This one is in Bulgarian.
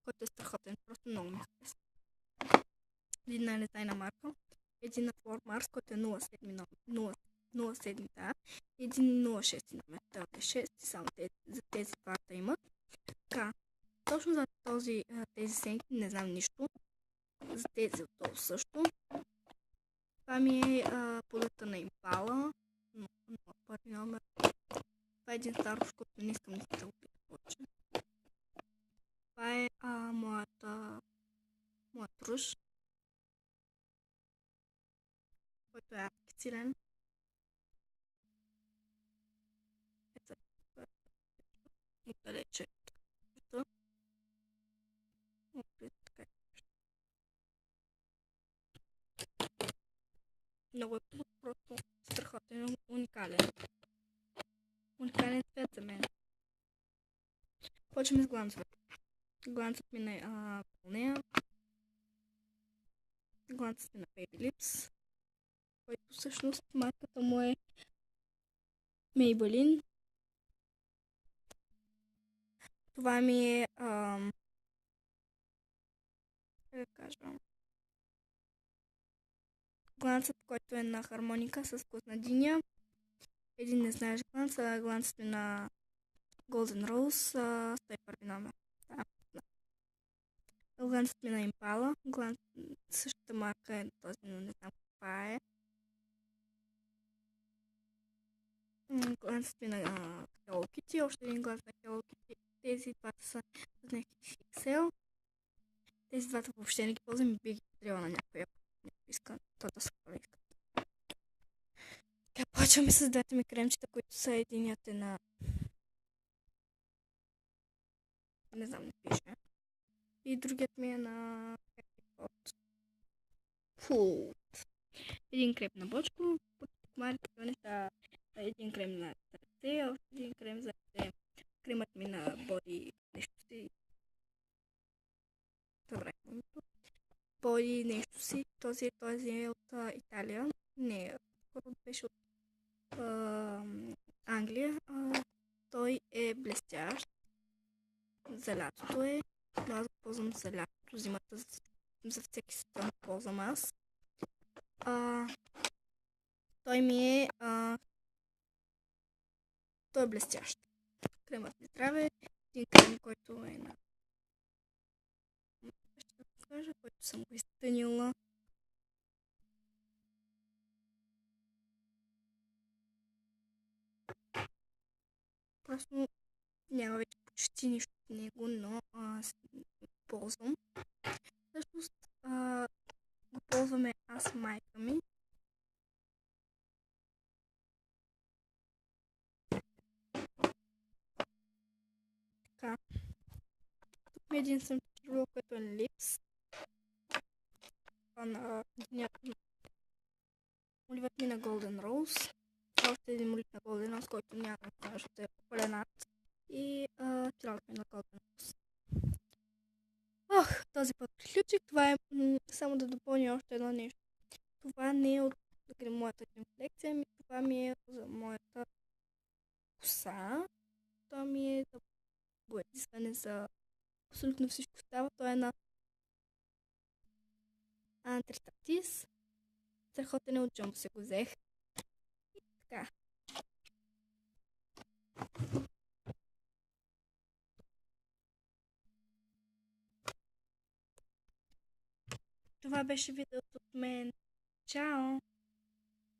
който е страхотен. Просто много ми хареса. Един на дизайна марка. Един на Флор Марс, който е 07 номер. 07, да. Един 06 номер. Това е 6. Само за тези двата имат. Така. Точно за тези сенки не знам нищо. За тези отдолу също. Това ми е полета на Импала. Но първи номер. Това е един стар руш, който не искам да се опитам повече. Това е моят руш, който е аплициран. Ето и далече. Много е просто страхотен, уникален. Уникален цвет за мен. Почваме с гланцовете. Гланцът ми на нея. Гланцът ми на Baby Lips, който всъщност марката му е Maybelline. Това ми е как да кажа, гланцът, който е на хармоника с вкусна диня. Един не знаеш гланц, гланцът ми на Golden Rose, 101 номер. Да. Гланцът ми на Impala. Същата марка е този, но не знам каква е. Гланцът ми на Hello Kitty. Още един гланц на Hello Kitty. Тези двата са с някакви XL. Тези двата въобще не ги ползвам и бих ги подарила на някой, ако иска. Това са иска. Така, почваме с двете ми кремчета, които са единият е на... Не знам, не пише. И другият ми е на... Един крем на бочко. Марката неща. Един крем на ръце, още един крем за ръце. Кремът ми на боди нещо си. Добре. Боди нещо си. Този е от Италия. Не, беше от Англия. Той е блестящ. За лятото е. Но аз го ползвам за лятото. Зимата за всеки сезон ползвам аз. Той ми е той е блестящ. Кремът ми здраве. Един крем, който е на... Ще покажа, който съм го изтънила. Просто няма вече почти нищо от него, но ползвам. Всъщност го ползваме аз и майка ми. Така. Тук ми е един съм чувал, който е Lips. Това на моливът ми на Golden Rose. Още един молив на Golden Rose, който няма да кажа, да е паленат. И тиралът ми на Golden Rose. Този път приключих. Това е само да допълня още едно нещо. Това не е от моята колекция, ами това ми е за моята коса. Това ми е за боядисване, за абсолютно всичко става. Това е на Антритатис. Страхотен е, от Джамбо се го взех. И така. Това беше видеото от мен. Чао!